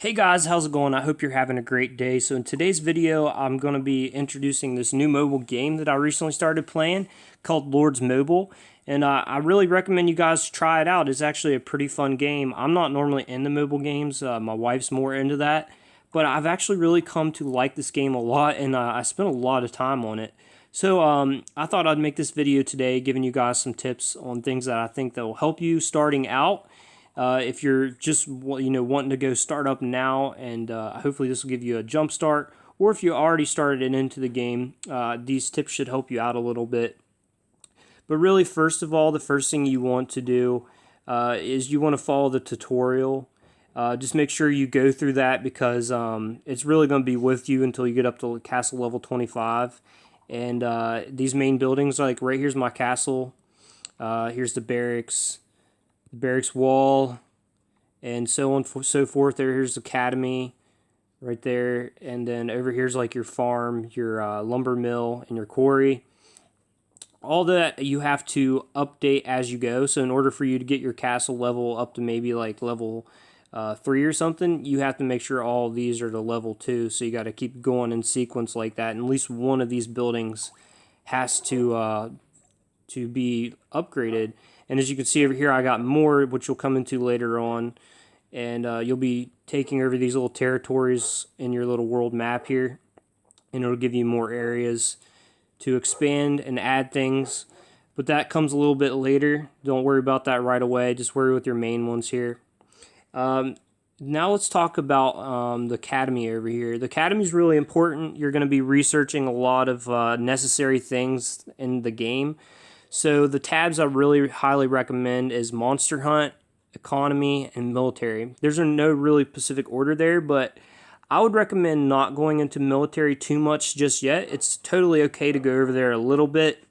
Hey guys, how's it going? I hope you're having a great day. So in today's video, I'm going to be introducing this new mobile game that I recently started playing called Lords Mobile. And I really recommend you guys try it out. It's actually a pretty fun game. I'm not normally into mobile games. My wife's more into that. But I've actually really come to like this game a lot, and I spent a lot of time on it. So I thought I'd make this video today giving you guys some tips on things that I think that will help you starting out if you're just wanting to go start up now, and hopefully this will give you a jump start, or if you already started it into the game, these tips should help you out a little bit. But really, first of all, the first thing you want to do is you want to follow the tutorial. Just make sure you go through that because it's really going to be with you until you get up to castle level 25. And these main buildings, like right here's my castle, here's the barracks wall, and so on so forth. Here's the academy right there, and then over here's like your farm, your lumber mill, and your quarry. All that you have to update as you go. So in order for you to get your castle level up to maybe like level 3 or something, you have to make sure all of these are to level 2. So you got to keep going in sequence like that, and at least one of these buildings has to be upgraded. And as you can see over here, I got more, which we'll come into later on. And you'll be taking over these little territories in your little world map here. And it'll give you more areas to expand and add things. But that comes a little bit later. Don't worry about that right away. Just worry with your main ones here. Now let's talk about the academy over here. The academy is really important. You're going to be researching a lot of necessary things in the game. So the tabs I really highly recommend is Monster Hunt, Economy, and Military. There's no really specific order there, but I would recommend not going into military too much just yet. It's totally okay to go over there a little bit,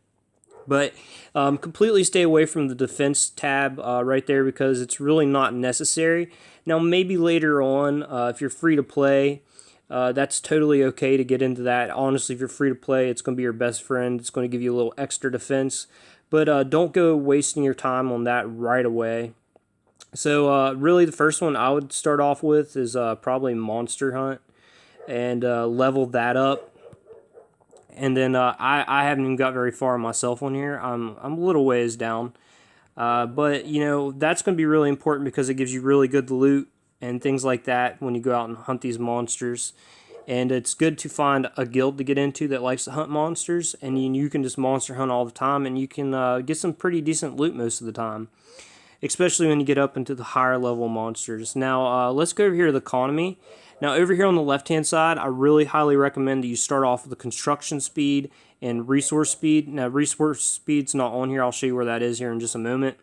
but completely stay away from the defense tab right there because it's really not necessary. Now maybe later on, if you're free to play, that's totally okay to get into that. Honestly, if you're free to play, it's going to be your best friend. It's going to give you a little extra defense. But don't go wasting your time on that right away. So really the first one I would start off with is probably Monster Hunt, and level that up. And then I haven't even got very far myself on here. I'm a little ways down. But, that's going to be really important because it gives you really good loot and things like that when you go out and hunt these monsters. And it's good to find a guild to get into that likes to hunt monsters, and you can just monster hunt all the time, and you can get some pretty decent loot most of the time, especially when you get up into the higher level monsters. Now, let's go over here to the economy. Now, over here on the left-hand side, I really highly recommend that you start off with the construction speed and resource speed. Now, resource speed's not on here. I'll show you where that is here in just a moment.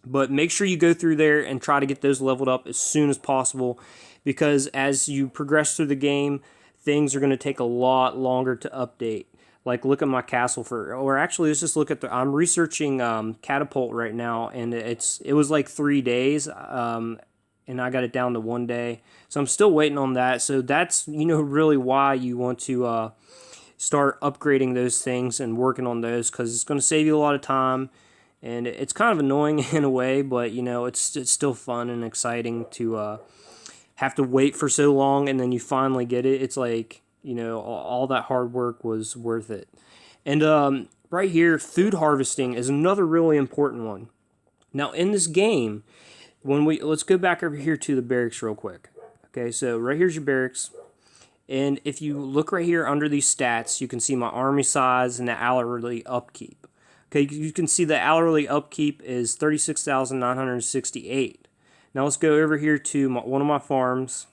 But make sure you go through there and try to get those leveled up as soon as possible, because as you progress through the game, things are going to take a lot longer to update. Like, look at my castle or actually, let's just look at I'm researching catapult right now, and it was like 3 days, and I got it down to 1 day. So I'm still waiting on that. So that's, really why you want to start upgrading those things and working on those, because it's going to save you a lot of time. And it's kind of annoying in a way, but, it's still fun and exciting to have to wait for so long, and then you finally get it. It's like, all that hard work was worth it. And right here, food harvesting is another really important one. Now, in this game, let's go back over here to the barracks real quick. Okay, so right here's your barracks. And if you look right here under these stats, you can see my army size and the hourly upkeep. Okay, you can see the hourly upkeep is 36,968. Now let's go over here to one of my farms,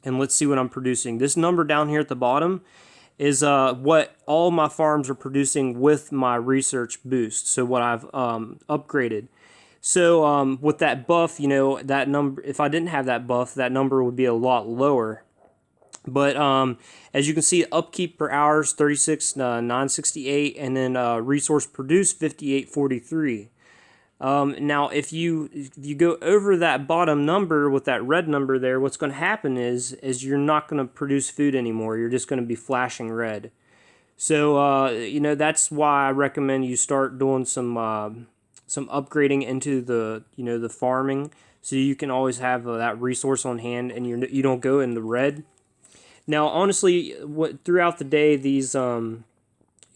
and let's see what I'm producing. This number down here at the bottom is what all my farms are producing with my research boost, so what I've upgraded. So with that buff, that number, if I didn't have that buff, that number would be a lot lower. But as you can see, upkeep per hour is 36,968, and then resource produced 5843. Now, if you go over that bottom number with that red number there, what's going to happen is you're not going to produce food anymore. You're just going to be flashing red. So that's why I recommend you start doing some upgrading into the the farming, so you can always have that resource on hand, and you don't go in the red. Now, honestly, throughout the day, these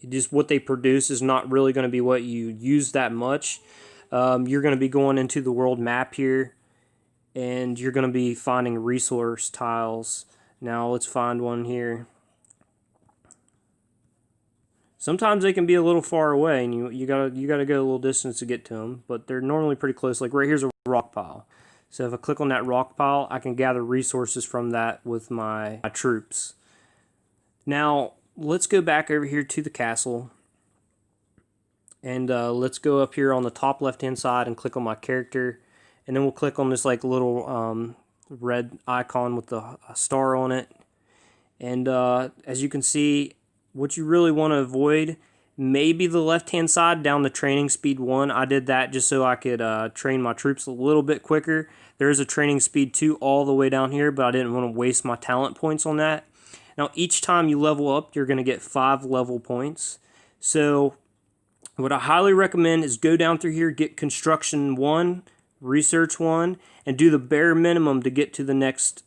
just what they produce is not really going to be what you use that much. You're going to be going into the world map here, and you're going to be finding resource tiles. Now let's find one here. Sometimes they can be a little far away, and you gotta go a little distance to get to them, but they're normally pretty close. Like right here's a rock pile. So if I click on that rock pile, I can gather resources from that with my troops. Now let's go back over here to the castle, and let's go up here on the top left hand side and click on my character, and then we'll click on this like little red icon with the star on it. And as you can see, what you really want to avoid, maybe the left-hand side down to training speed 1. I did that just so I could train my troops a little bit quicker. There is a training speed 2 all the way down here, but I didn't want to waste my talent points on that. Now, each time you level up, you're going to get 5 level points. So what I highly recommend is go down through here, get construction 1, research 1, and do the bare minimum to get to the next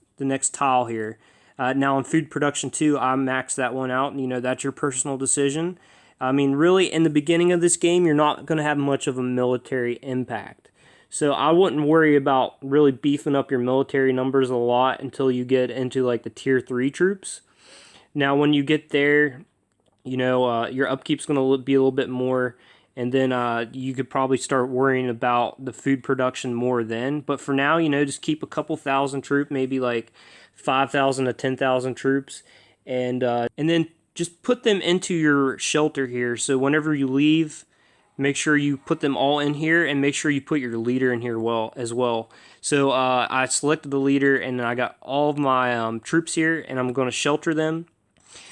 tile here. Now in food production 2, I maxed that one out, and that's your personal decision. I mean, really, in the beginning of this game, you're not going to have much of a military impact. So I wouldn't worry about really beefing up your military numbers a lot until you get into like the tier 3 troops. Now when you get there, your upkeep's going to be a little bit more, and then you could probably start worrying about the food production more then. But for now, just keep a couple thousand troops, maybe like 5,000 to 10,000 troops, and then just put them into your shelter here. So whenever you leave, make sure you put them all in here, and make sure you put your leader in here as well. So I selected the leader, and then I got all of my troops here, and I'm going to shelter them.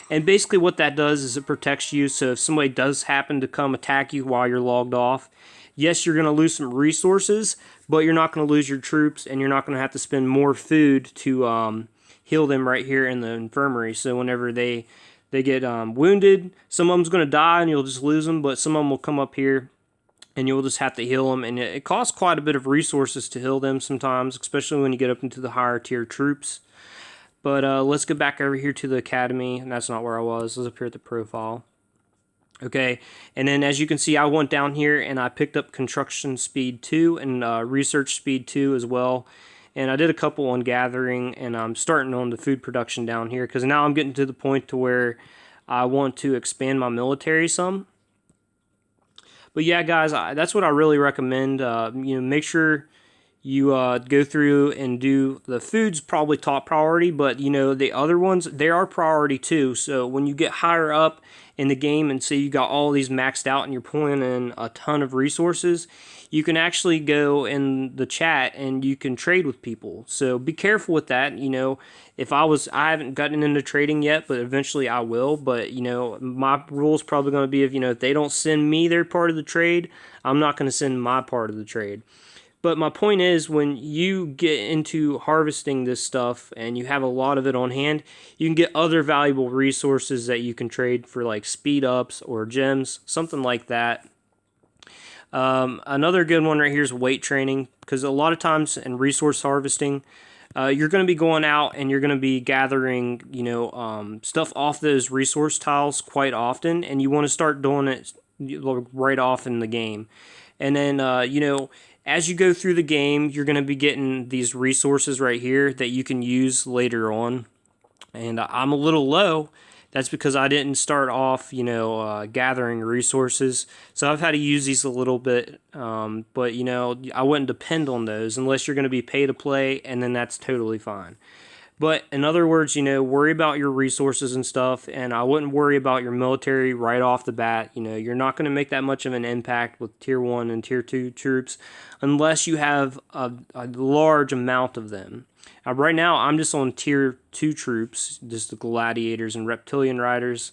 And basically what that does is it protects you. So if somebody does happen to come attack you while you're logged off, yes, you're going to lose some resources, but you're not going to lose your troops, and you're not going to have to spend more food to heal them right here in the infirmary. So whenever they get wounded, some of them's going to die and you'll just lose them, but some of them will come up here and you'll just have to heal them. And it costs quite a bit of resources to heal them sometimes, especially when you get up into the higher tier troops. But let's go back over here to the academy, and that's not where I was. I was up here at the profile. Okay, and then as you can see, I went down here and I picked up construction speed 2 and research speed 2 as well. And I did a couple on gathering, and I'm starting on the food production down here because now I'm getting to the point to where I want to expand my military some. But yeah, guys, that's what I really recommend. Make sure you go through and do the food's probably top priority, but the other ones, they are priority too. So when you get higher up in the game and say you got all these maxed out and you're pulling in a ton of resources, you can actually go in the chat and you can trade with people. So be careful with that. I haven't gotten into trading yet, but eventually I will. But my rule is probably going to be if they don't send me their part of the trade, I'm not going to send my part of the trade. But my point is, when you get into harvesting this stuff and you have a lot of it on hand, you can get other valuable resources that you can trade for, like speed ups or gems, something like that. Another good one right here is weight training, because a lot of times in resource harvesting, you're going to be going out and you're going to be gathering, stuff off those resource tiles quite often, and you want to start doing it right off in the game. And then, as you go through the game, you're going to be getting these resources right here that you can use later on. And I'm a little low. That's because I didn't start off, gathering resources. So I've had to use these a little bit. But, I wouldn't depend on those unless you're going to be pay to play, and then that's totally fine. But in other words, worry about your resources and stuff, and I wouldn't worry about your military right off the bat. You're not going to make that much of an impact with Tier 1 and Tier 2 troops unless you have a large amount of them. Right now, I'm just on Tier 2 troops, just the gladiators and reptilian riders.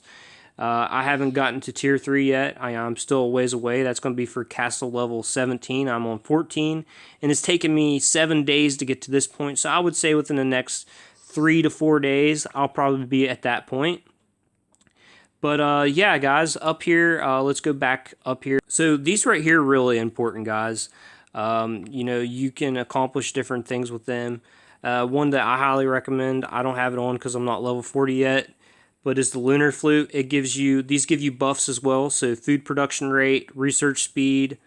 I haven't gotten to Tier 3 yet. I'm still a ways away. That's going to be for castle level 17. I'm on 14, and it's taken me 7 days to get to this point. So I would say within the next 3 to 4 days, I'll probably be at that point. But yeah, guys, up here, let's go back up here. So these right here are really important, guys. You can accomplish different things with them. One that I highly recommend, I don't have it on because I'm not level 40 yet, but is the Lunar Flute. These give you buffs as well, so food production rate, research speed,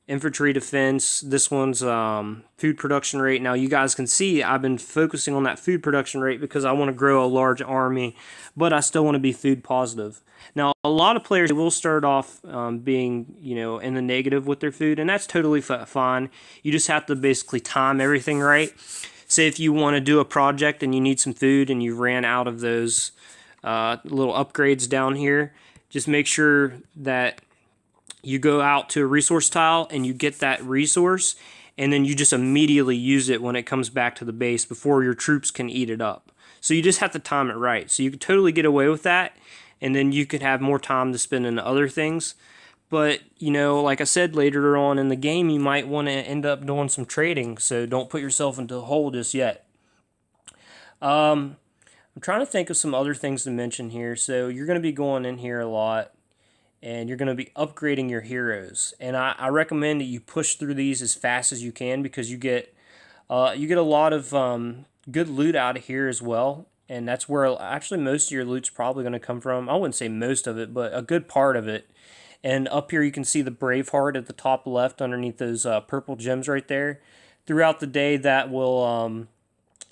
infantry defense. This one's food production rate. Now you guys can see I've been focusing on that food production rate because I want to grow a large army, but I still want to be food positive. Now a lot of players will start off being in the negative with their food, and that's totally fine. You just have to basically time everything right. Say if you want to do a project and you need some food and you ran out of those little upgrades down here, just make sure that you go out to a resource tile and you get that resource, and then you just immediately use it when it comes back to the base before your troops can eat it up. So you just have to time it right. So you can totally get away with that, and then you could have more time to spend in other things. But, like I said, later on in the game, you might want to end up doing some trading, so don't put yourself into a hole just yet. I'm trying to think of some other things to mention here. So you're going to be going in here a lot, and you're going to be upgrading your heroes. And I recommend that you push through these as fast as you can because you get a lot of good loot out of here as well. And that's where actually most of your loot's probably going to come from. I wouldn't say most of it, but a good part of it. And up here you can see the Braveheart at the top left underneath those purple gems right there. Throughout the day, that will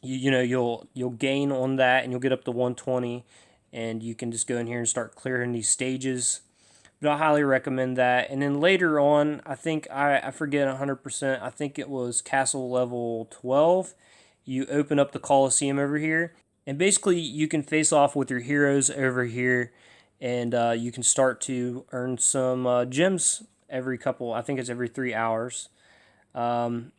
you'll gain on that, and you'll get up to 120, and you can just go in here and start clearing these stages. But I highly recommend that. And then later on, I think I forget 100%. I think it was castle level 12. You open up the Colosseum over here, and basically you can face off with your heroes over here, and you can start to earn some gems every couple. I think it's every 3 hours. And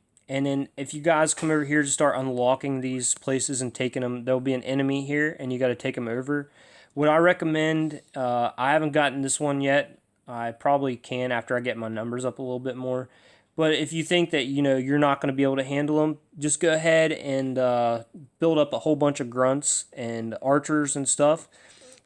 then if you guys come over here to start unlocking these places and taking them, there'll be an enemy here, and you got to take them over. What I recommend, I haven't gotten this one yet. I probably can after I get my numbers up a little bit more. But if you think that you're not going to be able to handle them, just go ahead and build up a whole bunch of grunts and archers and stuff,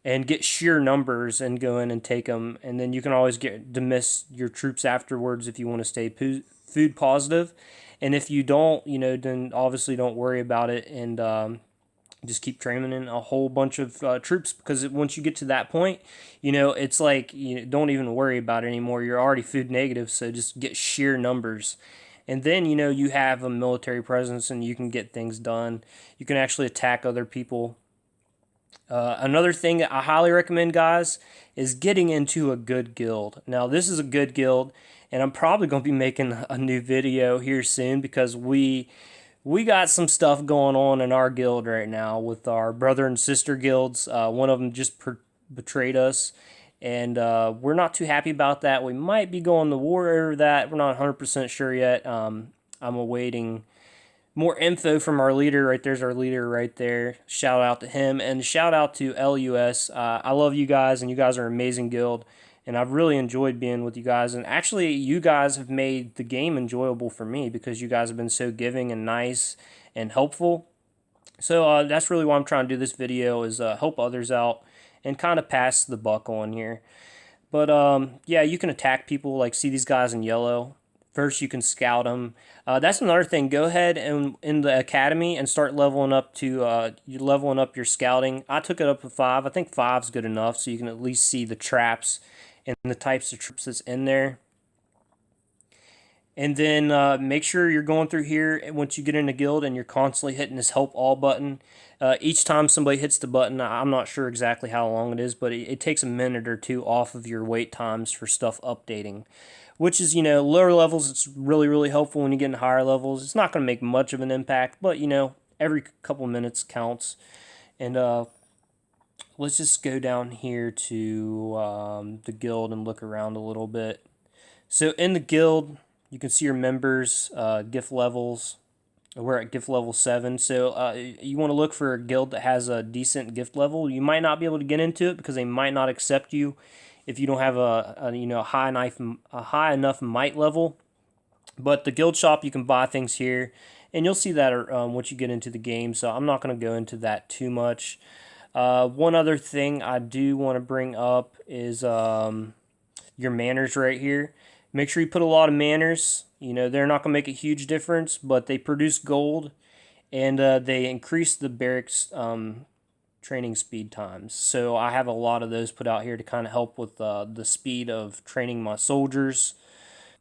and get sheer numbers and go in and take them. And then you can always get dismiss your troops afterwards if you want to stay food positive. And if you don't, then obviously don't worry about it, and just keep training in a whole bunch of troops, because once you get to that point, it's like don't even worry about it anymore. You're already food negative, so just get sheer numbers. And then, you have a military presence and you can get things done. You can actually attack other people. Another thing that I highly recommend, guys, is getting into a good guild. Now, this is a good guild, and I'm probably going to be making a new video here soon because we got some stuff going on in our guild right now with our brother and sister guilds. One of them just betrayed us, and we're not too happy about that. We might be going to war over that. We're not 100% sure yet. I'm awaiting more info from our leader. Right there's our leader right there. Shout out to him, and shout out to LUS. I love you guys, and you guys are an amazing guild, and I've really enjoyed being with you guys. And actually, you guys have made the game enjoyable for me because you guys have been so giving and nice and helpful. So that's really why I'm trying to do this video, is help others out and kind of pass the buck on here. But yeah, you can attack people. Like, see these guys in yellow. First, you can scout them. That's another thing. Go ahead and in the academy and start leveling up to leveling up your scouting. I took it up to 5. I think 5's good enough, so you can at least see the traps and the types of troops that's in there. And then make sure you're going through here once you get in a guild and you're constantly hitting this help all button. Each time somebody hits the button, I'm not sure exactly how long it is, but it takes a minute or two off of your wait times for stuff updating. Which is, lower levels, it's really, really helpful. When you get in higher levels, it's not going to make much of an impact, but, every couple minutes counts. And let's just go down here to the guild and look around a little bit. So in the guild, you can see your members, gift levels. We're at gift level 7. So you want to look for a guild that has a decent gift level. You might not be able to get into it because they might not accept you if you don't have a high enough might level. But the guild shop, you can buy things here, and you'll see that once you get into the game. So I'm not going to go into that too much. One other thing I do want to bring up is your manners right here. Make sure you put a lot of manners. You know, they're not going to make a huge difference, but they produce gold, and they increase the barracks training speed times. So I have a lot of those put out here to kind of help with the speed of training my soldiers.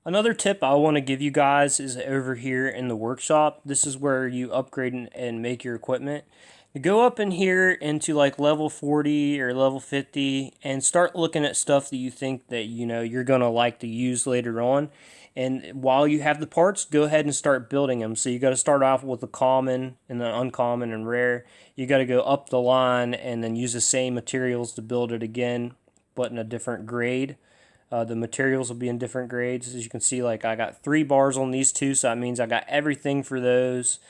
Another tip I want to give you guys is over here in the workshop. This is where you upgrade and make your equipment. You go up in here into like level 40 or level 50 and start looking at stuff that you think that you're going to like to use later on. And while you have the parts, go ahead and start building them. So you got to start off with the common and the uncommon and rare. You got to go up the line and then use the same materials to build it again, but in a different grade. The materials will be in different grades. As you can see, like I got 3 bars on these two, so that means I got everything for those.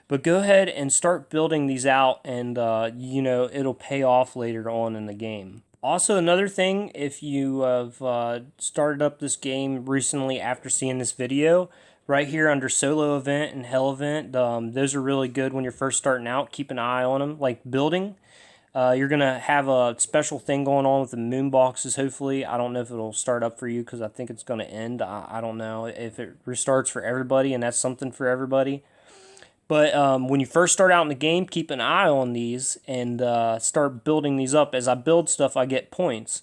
But go ahead and start building these out, and it'll pay off later on in the game. Also, another thing, if you have started up this game recently after seeing this video, right here under solo event and hell event, those are really good when you're first starting out. Keep an eye on them, like building. You're going to have a special thing going on with the moon boxes, hopefully. I don't know if it'll start up for you because I think it's going to end. I don't know if it restarts for everybody, and that's something for everybody. But when you first start out in the game, keep an eye on these and start building these up. As I build stuff, I get points.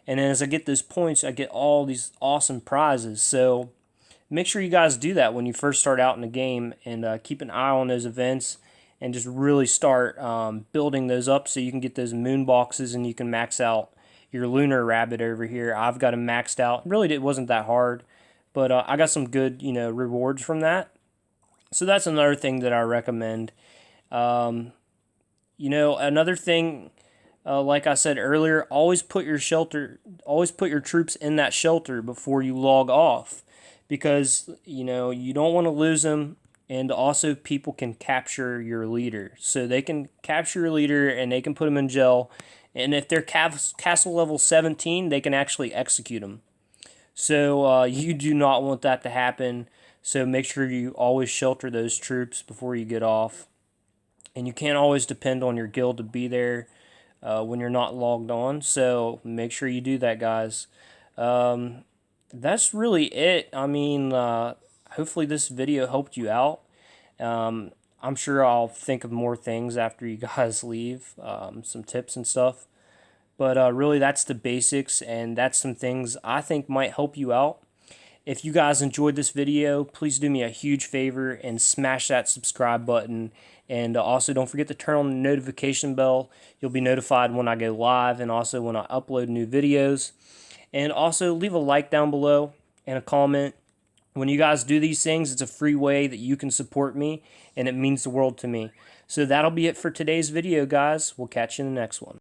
And then as I get those points, I get all these awesome prizes. So make sure you guys do that when you first start out in the game, and keep an eye on those events and just really start building those up so you can get those moon boxes and you can max out your lunar rabbit over here. I've got them maxed out. Really, it wasn't that hard, but I got some good rewards from that. So that's another thing that I recommend. Another thing, like I said earlier, always put your troops in that shelter before you log off, because you don't want to lose them. And also, people can capture your leader. So they can capture your leader and they can put them in jail. And if they're castle level 17, they can actually execute them. So you do not want that to happen. So make sure you always shelter those troops before you get off. And you can't always depend on your guild to be there when you're not logged on. So make sure you do that, guys. That's really it. I mean, hopefully this video helped you out. I'm sure I'll think of more things after you guys leave, some tips and stuff. But really, that's the basics, and that's some things I think might help you out. If you guys enjoyed this video, please do me a huge favor and smash that subscribe button. And also, don't forget to turn on the notification bell. You'll be notified when I go live and also when I upload new videos. And also, leave a like down below and a comment. When you guys do these things, it's a free way that you can support me, and it means the world to me. So that'll be it for today's video, guys. We'll catch you in the next one.